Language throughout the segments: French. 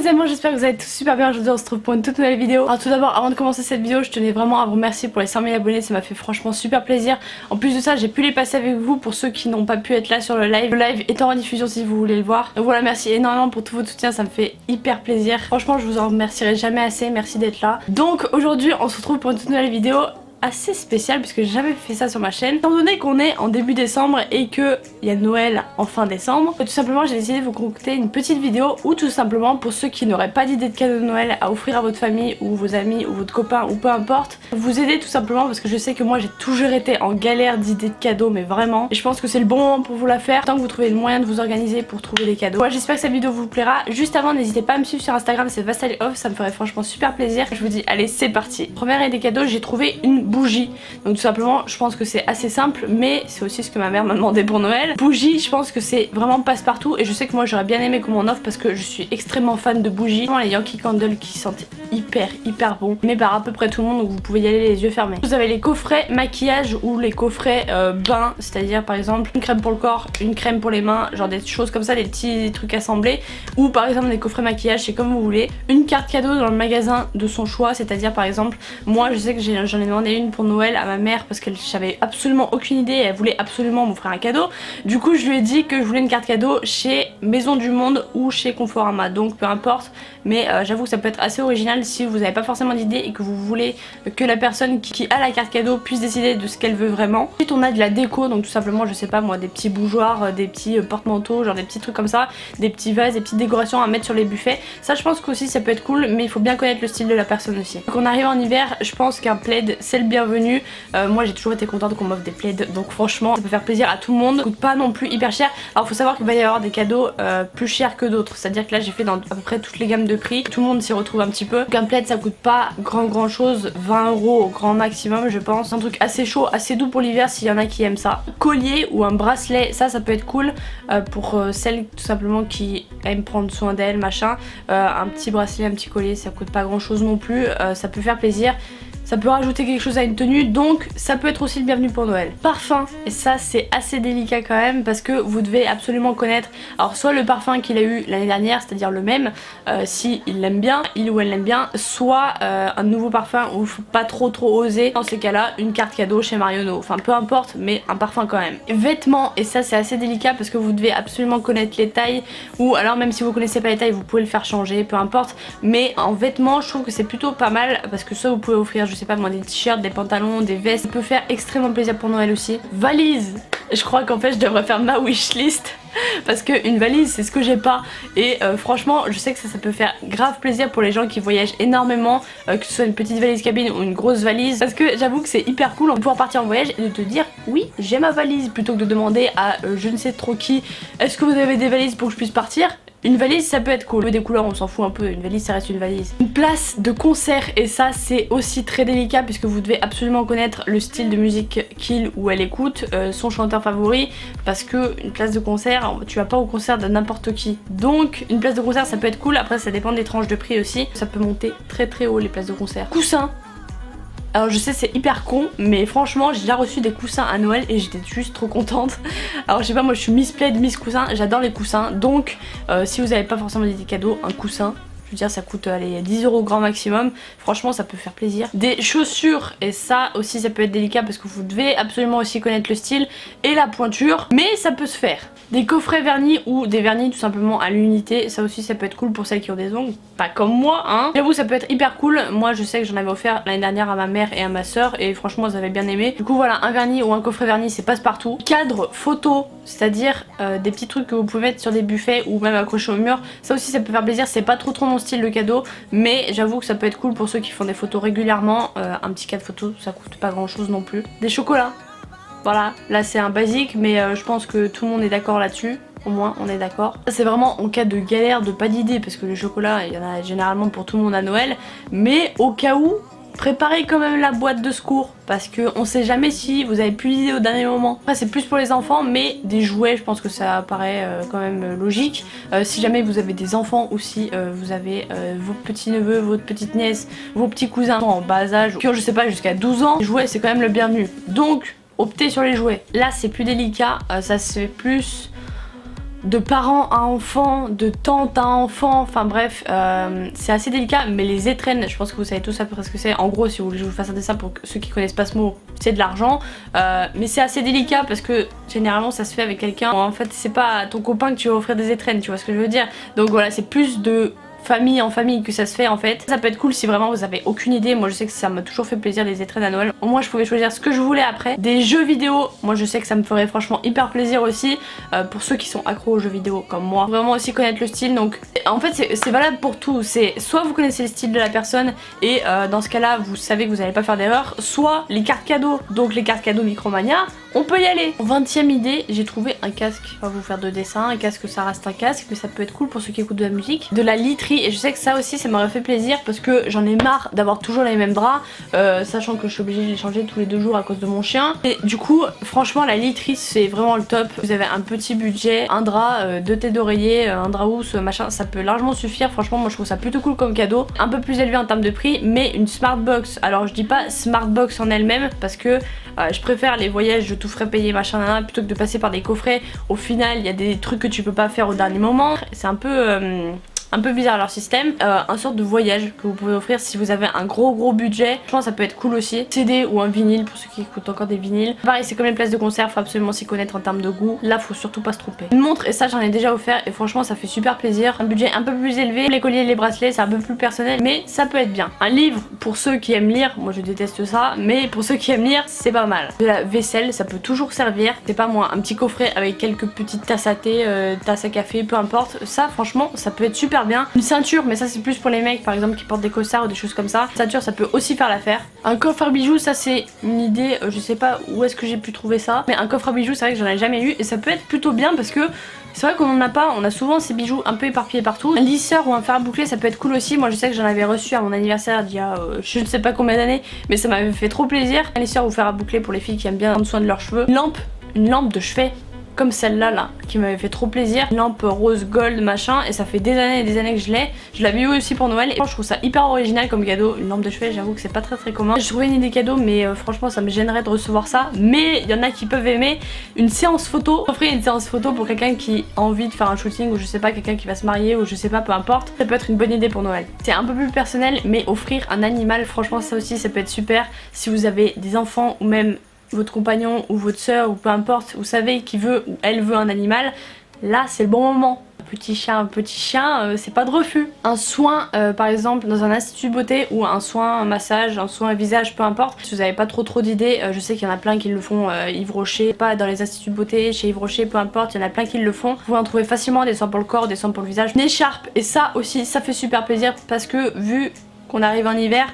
les amis, j'espère que vous allez tous super bien. Aujourd'hui on se retrouve pour une toute nouvelle vidéo. Alors tout d'abord, avant de commencer cette vidéo, je tenais vraiment à vous remercier pour les 100 000 abonnés, ça m'a fait franchement super plaisir. En plus de ça, j'ai pu les passer avec vous pour ceux qui n'ont pas pu être là sur le live. Le live est en rediffusion si vous voulez le voir. Donc voilà, merci énormément pour tout votre soutien, ça me fait hyper plaisir. Franchement, je vous en remercierai jamais assez, merci d'être là. Donc aujourd'hui, on se retrouve pour une toute nouvelle vidéo assez spécial puisque j'ai jamais fait ça sur ma chaîne. Étant donné qu'on est en début décembre et que il y a Noël en fin décembre, tout simplement j'ai décidé de vous concocter une petite vidéo où tout simplement pour ceux qui n'auraient pas d'idée de cadeau de Noël à offrir à votre famille ou vos amis ou votre copain ou peu importe, vous aider tout simplement parce que je sais que moi j'ai toujours été en galère d'idées de cadeaux, mais vraiment, et je pense que c'est le bon moment pour vous la faire tant que vous trouvez le moyen de vous organiser pour trouver des cadeaux. Voilà, j'espère que cette vidéo vous plaira. Juste avant, n'hésitez pas à me suivre sur Instagram, c'est VassaliOff, ça me ferait franchement super plaisir. Je vous dis allez, c'est parti. Première idée cadeau, j'ai trouvé une bougie. Donc tout simplement, je pense que c'est assez simple, mais c'est aussi ce que ma mère m'a demandé pour Noël. Bougie, je pense que c'est vraiment passe-partout et je sais que moi j'aurais bien aimé qu'on m'en offre parce que je suis extrêmement fan de bougies. Vraiment les Yankee Candle qui sentent hyper bon, mais par à peu près tout le monde, donc vous pouvez y aller les yeux fermés. Vous avez les coffrets maquillage ou les coffrets bain, c'est-à-dire par exemple une crème pour le corps, une crème pour les mains, genre des choses comme ça, des petits trucs assemblés, ou par exemple des coffrets maquillage, c'est comme vous voulez. Une carte cadeau dans le magasin de son choix, c'est-à-dire par exemple, moi je sais que j'en ai demandé une pour Noël à ma mère parce qu'elle j'avais absolument aucune idée et elle voulait absolument m'offrir un cadeau. Du coup je lui ai dit que je voulais une carte cadeau chez Maison du Monde ou chez Conforama, donc peu importe, mais j'avoue que ça peut être assez original si vous n'avez pas forcément d'idée et que vous voulez que la personne qui a la carte cadeau puisse décider de ce qu'elle veut vraiment. Ensuite on a de la déco, donc tout simplement je sais pas moi, des petits bougeoirs, des petits porte-manteaux, genre des petits trucs comme ça, des petits vases, des petites décorations à mettre sur les buffets. Ça je pense qu'aussi ça peut être cool, mais il faut bien connaître le style de la personne aussi. Donc on arrive en hiver, je pense qu'un plaid c'est le bienvenu. Moi j'ai toujours été contente qu'on m'offre des plaids, donc franchement ça peut faire plaisir à tout le monde. Ça coûte pas non plus hyper cher. Alors faut savoir qu'il va y avoir des cadeaux plus chers que d'autres, c'est à dire que là j'ai fait dans à peu près toutes les gammes de prix, tout le monde s'y retrouve un petit peu. Donc un plaid ça coûte pas grand chose, 20 € au grand maximum je pense. Un truc assez chaud, assez doux pour l'hiver s'il y en a qui aiment ça. Collier ou un bracelet, ça peut être cool pour celles tout simplement qui aiment prendre soin d'elles machin. Un petit bracelet, un petit collier, ça coûte pas grand chose non plus, ça peut faire plaisir. Ça peut rajouter quelque chose à une tenue, donc ça peut être aussi le bienvenu pour Noël. Parfum, et ça c'est assez délicat quand même parce que vous devez absolument connaître, alors soit le parfum qu'il a eu l'année dernière, c'est-à-dire le même, si il l'aime bien, il ou elle l'aime bien, soit un nouveau parfum où il faut pas trop oser. Dans ces cas-là, une carte cadeau chez Marionneau, enfin peu importe, mais un parfum quand même. Vêtements, et ça c'est assez délicat parce que vous devez absolument connaître les tailles, ou alors même si vous connaissez pas les tailles, vous pouvez le faire changer, peu importe. Mais en vêtements, je trouve que c'est plutôt pas mal parce que soit vous pouvez offrir, je sais pas moi, des t-shirts, des pantalons, des vestes, ça peut faire extrêmement plaisir pour Noël aussi. Valise, je crois qu'en fait je devrais faire ma wishlist parce qu'une valise c'est ce que j'ai pas et franchement je sais que ça peut faire grave plaisir pour les gens qui voyagent énormément, que ce soit une petite valise cabine ou une grosse valise, parce que j'avoue que c'est hyper cool de pouvoir partir en voyage et de te dire oui j'ai ma valise plutôt que de demander à je ne sais trop qui est-ce que vous avez des valises pour que je puisse partir. Une valise ça peut être cool, des couleurs on s'en fout un peu, une valise ça reste une valise. Une place de concert, et ça c'est aussi très délicat puisque vous devez absolument connaître le style de musique qu'il ou elle écoute, son chanteur favori, parce que une place de concert, tu vas pas au concert de n'importe qui. Donc une place de concert ça peut être cool, après ça dépend des tranches de prix aussi, ça peut monter très haut les places de concert. Coussin. Alors je sais c'est hyper con, mais franchement j'ai déjà reçu des coussins à Noël et j'étais juste trop contente. Alors je sais pas, moi je suis Miss Plaid, Miss Coussin, j'adore les coussins, donc si vous avez pas forcément des cadeaux, un coussin, je veux dire ça coûte allez, 10 € grand maximum, franchement ça peut faire plaisir. Des chaussures, et ça aussi ça peut être délicat parce que vous devez absolument aussi connaître le style et la pointure, mais ça peut se faire. Des coffrets vernis ou des vernis tout simplement à l'unité, ça aussi ça peut être cool pour celles qui ont des ongles, pas comme moi hein. J'avoue ça peut être hyper cool, moi je sais que j'en avais offert l'année dernière à ma mère et à ma soeur et franchement elles avaient bien aimé. Du coup voilà, un vernis ou un coffret vernis c'est passe-partout. Cadre photo, c'est-à-dire des petits trucs que vous pouvez mettre sur des buffets ou même accrocher au mur, ça aussi ça peut faire plaisir, c'est pas trop mon style de cadeau, mais j'avoue que ça peut être cool pour ceux qui font des photos régulièrement. Un petit cadre photo ça coûte pas grand chose non plus. Des chocolats. Voilà, là c'est un basique mais je pense que tout le monde est d'accord là-dessus, au moins on est d'accord. Ça c'est vraiment en cas de galère, de pas d'idée, parce que le chocolat il y en a généralement pour tout le monde à Noël, mais au cas où, préparez quand même la boîte de secours parce que on sait jamais si vous avez plus d'idées au dernier moment. Après c'est plus pour les enfants, mais des jouets je pense que ça paraît quand même logique. Si jamais vous avez des enfants ou si vous avez vos petits neveux, votre petite nièce, vos petits cousins en bas âge qui ont je sais pas jusqu'à 12 ans, les jouets c'est quand même le bienvenu. Donc optez sur les jouets. Là c'est plus délicat, ça se fait plus de parents à enfants, de tante à enfant, enfin bref, c'est assez délicat. Mais les étrennes, je pense que vous savez tous à peu près ce que c'est. En gros, si vous voulez que je vous fasse un dessin pour ceux qui connaissent pas ce mot, c'est de l'argent. Mais c'est assez délicat parce que généralement ça se fait avec quelqu'un. En fait, c'est pas à ton copain que tu vas offrir des étrennes, tu vois ce que je veux dire. Donc voilà, c'est plus de famille en famille que ça se fait en fait. Ça peut être cool si vraiment vous avez aucune idée. Moi je sais que ça m'a toujours fait plaisir les étrennes à Noël. Au moins je pouvais choisir ce que je voulais après. Des jeux vidéo, moi je sais que ça me ferait franchement hyper plaisir aussi, pour ceux qui sont accros aux jeux vidéo comme moi. Vraiment aussi connaître le style, donc en fait c'est valable pour tout. C'est soit vous connaissez le style de la personne et dans ce cas là vous savez que vous n'allez pas faire d'erreur, soit les cartes cadeaux, donc les cartes cadeaux Micromania, on peut y aller. 20ème idée, j'ai trouvé un casque. On va vous faire de dessin, un casque ça reste un casque, mais ça peut être cool pour ceux qui écoutent de la musique. De la literie, et je sais que ça aussi ça m'aurait fait plaisir parce que j'en ai marre d'avoir toujours les mêmes draps, sachant que je suis obligée de les changer tous les 2 jours à cause de mon chien. Et du coup franchement la literie c'est vraiment le top. Vous avez un petit budget, un drap, 2 têtes d'oreiller, un drap housse, machin, ça peut largement suffire. Franchement moi je trouve ça plutôt cool comme cadeau. Un peu plus élevé en termes de prix, mais une smart box. Alors je dis pas smart box en elle-même parce que je préfère les voyages de tout frais payé machin plutôt que de passer par des coffrets. Au final il y a des trucs que tu peux pas faire au dernier moment. C'est un peu bizarre leur système. Un sorte de voyage que vous pouvez offrir si vous avez un gros budget. Je pense que ça peut être cool aussi. CD ou un vinyle pour ceux qui écoutent encore des vinyles. Pareil c'est comme les places de concert, faut absolument s'y connaître en termes de goût. Là faut surtout pas se tromper. Une montre, et ça j'en ai déjà offert et franchement ça fait super plaisir. Un budget un peu plus élevé. Les colliers et les bracelets c'est un peu plus personnel mais ça peut être bien. Un livre pour ceux qui aiment lire, moi je déteste ça, mais pour ceux qui aiment lire c'est pas mal. De la vaisselle ça peut toujours servir. C'est pas moi, un petit coffret avec quelques petites tasses à thé, tasses à café, peu importe. Ça franchement ça peut être super bien. Une ceinture, mais ça c'est plus pour les mecs par exemple qui portent des costards ou des choses comme ça. Une ceinture ça peut aussi faire l'affaire. Un coffre à bijoux, ça c'est une idée, je sais pas où est-ce que j'ai pu trouver ça, mais un coffre à bijoux c'est vrai que j'en ai jamais eu et ça peut être plutôt bien parce que c'est vrai qu'on en a pas, on a souvent ces bijoux un peu éparpillés partout. Un lisseur ou un fer à boucler ça peut être cool aussi. Moi je sais que j'en avais reçu à mon anniversaire d'il y a je ne sais pas combien d'années, mais ça m'avait fait trop plaisir. Un lisseur ou fer à boucler pour les filles qui aiment bien prendre soin de leurs cheveux. Une lampe de chevet comme celle-là là, qui m'avait fait trop plaisir. Une lampe rose gold machin, et ça fait des années et des années que je l'ai. Je l'avais eu aussi pour Noël et je trouve ça hyper original comme cadeau. Une lampe de chevet, j'avoue que c'est pas très commun. J'ai trouvé une idée cadeau mais franchement ça me gênerait de recevoir ça. Mais il y en a qui peuvent aimer une séance photo. Offrir une séance photo pour quelqu'un qui a envie de faire un shooting ou je sais pas, quelqu'un qui va se marier ou je sais pas, peu importe. Ça peut être une bonne idée pour Noël. C'est un peu plus personnel mais offrir un animal, franchement ça aussi ça peut être super. Si vous avez des enfants ou même votre compagnon ou votre soeur ou peu importe, vous savez qui veut ou elle veut un animal, là c'est le bon moment. Un petit chien, c'est pas de refus. Un soin par exemple dans un institut de beauté ou un soin, un massage, un soin visage, peu importe. Si vous avez pas trop d'idées, je sais qu'il y en a plein qui le font, Yves Rocher, pas dans les instituts de beauté, chez Yves Rocher, peu importe, il y en a plein qui le font. Vous pouvez en trouver facilement, des soins pour le corps, des soins pour le visage. Une écharpe, et ça aussi ça fait super plaisir parce que vu qu'on arrive en hiver,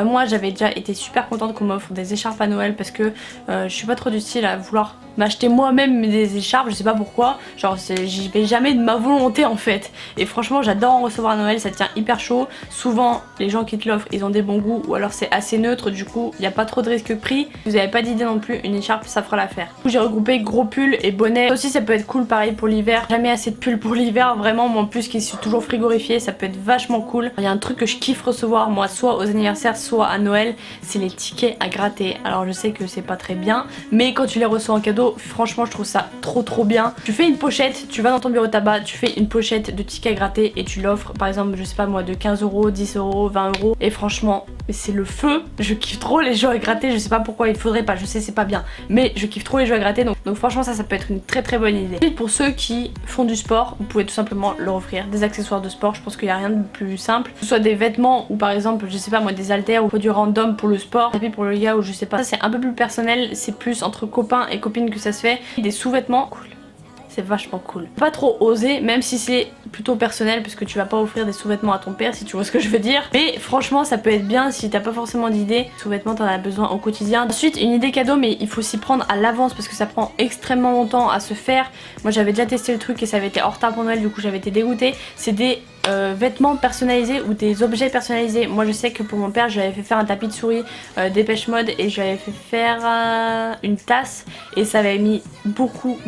moi j'avais déjà été super contente qu'on m'offre des écharpes à Noël parce que je suis pas trop du style à vouloir m'acheter moi-même des écharpes, je sais pas pourquoi, genre j'y vais jamais de ma volonté en fait. Et franchement j'adore en recevoir à Noël, ça tient hyper chaud. Souvent les gens qui te l'offrent ils ont des bons goûts ou alors c'est assez neutre, du coup il n'y a pas trop de risque prix. Vous avez pas d'idée non plus, une écharpe ça fera l'affaire. J'ai regroupé gros pulls et bonnets. Ça aussi ça peut être cool, pareil pour l'hiver. Jamais assez de pulls pour l'hiver, vraiment, moi en plus qui suis toujours frigorifié, ça peut être vachement cool. Il y a un truc que je kiffe recevoir moi, soit aux anniversaires soit à Noël, c'est les tickets à gratter. Alors je sais que c'est pas très bien, mais quand tu les reçois en cadeau, franchement je trouve ça trop bien. Tu fais une pochette, tu vas dans ton bureau de tabac, tu fais une pochette de tickets à gratter et tu l'offres par exemple, je sais pas moi, de 15 €, 10 €, 20 €, et franchement c'est le feu. Je kiffe trop les jeux à gratter, je sais pas pourquoi, il faudrait pas, je sais c'est pas bien, mais je kiffe trop les jeux à gratter, donc franchement ça peut être une très bonne idée. Ensuite pour ceux qui font du sport, vous pouvez tout simplement leur offrir des accessoires de sport. Je pense qu'il n'y a rien de plus simple, que ce soit des vêtements ou par exemple je sais pas moi des haltères ou du random pour le sport, tapis pour le yoga ou je sais pas. Ça c'est un peu plus personnel, c'est plus entre copains et copines que ça se fait. Des sous-vêtements, cool. C'est vachement cool. Pas trop oser, même si c'est plutôt personnel, parce que tu vas pas offrir des sous-vêtements à ton père, si tu vois ce que je veux dire. Mais franchement ça peut être bien si t'as pas forcément d'idée. Sous-vêtements t'en as besoin au quotidien. Ensuite une idée cadeau, mais il faut s'y prendre à l'avance parce que ça prend extrêmement longtemps à se faire. Moi j'avais déjà testé le truc et ça avait été en retard pour Noël, du coup j'avais été dégoûtée. C'est des vêtements personnalisés ou des objets personnalisés. Moi je sais que pour mon père j'avais fait faire un tapis de souris Dépêche Mode et j'avais fait faire une tasse et ça avait mis beaucoup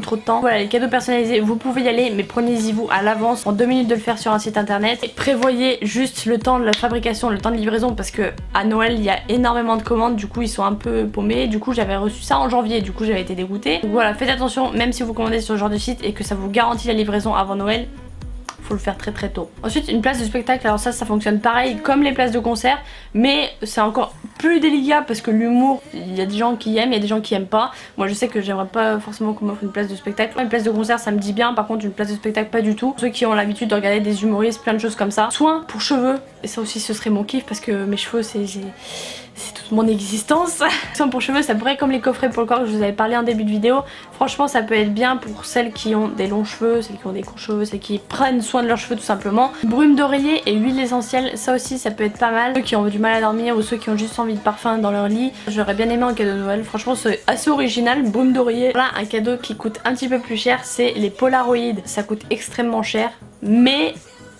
trop de temps. Voilà, les cadeaux personnalisés, vous pouvez y aller mais prenez-y vous à l'avance, en 2 minutes de le faire sur un site internet et prévoyez juste le temps de la fabrication, le temps de livraison parce que à Noël il y a énormément de commandes, du coup ils sont un peu paumés, du coup j'avais reçu ça en janvier, du coup j'avais été dégoûtée. Donc voilà, faites attention même si vous commandez sur ce genre de site et que ça vous garantit la livraison avant Noël. Faut le faire très tôt. Ensuite une place de spectacle, alors ça fonctionne pareil comme les places de concert mais c'est encore plus délicat parce que l'humour, il y a des gens qui aiment, il y a des gens qui aiment pas. Moi je sais que j'aimerais pas forcément qu'on m'offre une place de spectacle. Une place de concert ça me dit bien, par contre une place de spectacle pas du tout. Ceux qui ont l'habitude de regarder des humoristes, plein de choses comme ça. Soin pour cheveux, et ça aussi ce serait mon kiff parce que mes cheveux c'est toute mon existence. Soin pour cheveux ça pourrait être comme les coffrets pour le corps que je vous avais parlé en début de vidéo. Franchement ça peut être bien pour celles qui ont des longs cheveux, celles qui ont des courts cheveux, celles qui prennent soin de leurs cheveux tout simplement. Brume d'oreiller et huile essentielle, ça aussi ça peut être pas mal. Ceux qui ont du mal à dormir ou ceux qui ont juste envie de parfum dans leur lit, j'aurais bien aimé en cadeau de Noël. Franchement c'est assez original, brume d'oreiller. Voilà un cadeau qui coûte un petit peu plus cher, c'est les Polaroid. Ça coûte extrêmement cher mais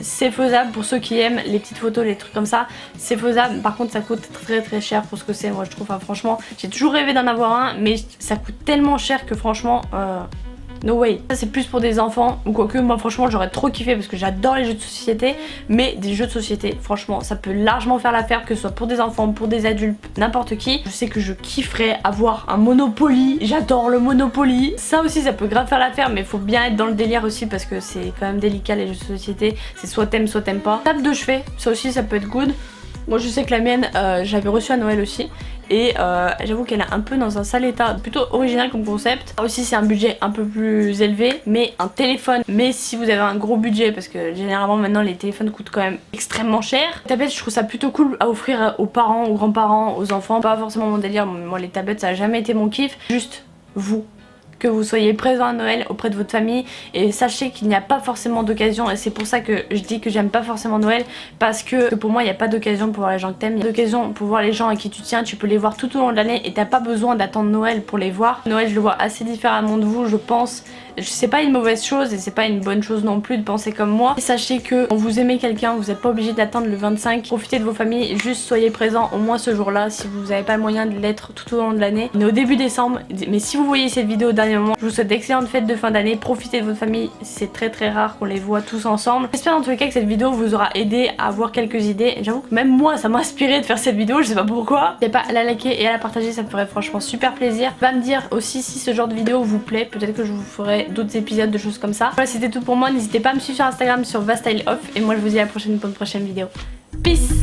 c'est faisable pour ceux qui aiment les petites photos, les trucs comme ça, c'est faisable. Par contre ça coûte très cher pour ce que c'est, moi je trouve. Enfin, franchement j'ai toujours rêvé d'en avoir un mais ça coûte tellement cher que franchement no way. Ça c'est plus pour des enfants ou quoique moi franchement j'aurais trop kiffé parce que j'adore les jeux de société, mais des jeux de société franchement ça peut largement faire l'affaire, que ce soit pour des enfants, pour des adultes, n'importe qui. Je sais que je kifferais avoir un Monopoly, j'adore le Monopoly. Ça aussi ça peut grave faire l'affaire mais faut bien être dans le délire aussi parce que c'est quand même délicat les jeux de société, c'est soit t'aimes pas. Table de chevet, ça aussi ça peut être good. Moi je sais que la mienne j'avais reçu à Noël aussi et j'avoue qu'elle est un peu dans un sale état, plutôt original comme concept. Aussi c'est un budget un peu plus élevé, mais un téléphone, mais si vous avez un gros budget parce que généralement maintenant les téléphones coûtent quand même extrêmement cher. Tablette je trouve ça plutôt cool à offrir aux parents, aux grands-parents, aux enfants, pas forcément mon délire, moi les tablettes ça a jamais été mon kiff, juste vous. Que vous soyez présent à Noël auprès de votre famille et sachez qu'il n'y a pas forcément d'occasion, et c'est pour ça que je dis que j'aime pas forcément Noël parce que pour moi il n'y a pas d'occasion pour voir les gens que t'aimes, il y a d'occasion pour voir les gens à qui tu tiens, tu peux les voir tout au long de l'année et t'as pas besoin d'attendre Noël pour les voir. Noël je le vois assez différemment de vous je pense, c'est pas une mauvaise chose et c'est pas une bonne chose non plus de penser comme moi. Et sachez que quand vous aimez quelqu'un vous n'êtes pas obligé d'attendre le 25, profitez de vos familles, juste soyez présents au moins ce jour là si vous n'avez pas le moyen de l'être tout au long de l'année. On est au début décembre mais si vous voyez cette vidéo au dernier moment, je vous souhaite d'excellentes fêtes de fin d'année, profitez de votre famille, c'est très rare qu'on les voit tous ensemble. J'espère dans tous les cas que cette vidéo vous aura aidé à avoir quelques idées. J'avoue que même moi ça m'a inspiré de faire cette vidéo, je sais pas pourquoi. N'hésitez pas à la liker et à la partager, ça me ferait franchement super plaisir. Va me dire aussi si ce genre de vidéo vous plaît, peut-être que je vous ferai d'autres épisodes de choses comme ça. Voilà, c'était tout pour moi, n'hésitez pas à me suivre sur Instagram sur VaStyleOff et moi je vous dis à la prochaine pour une prochaine vidéo. Peace.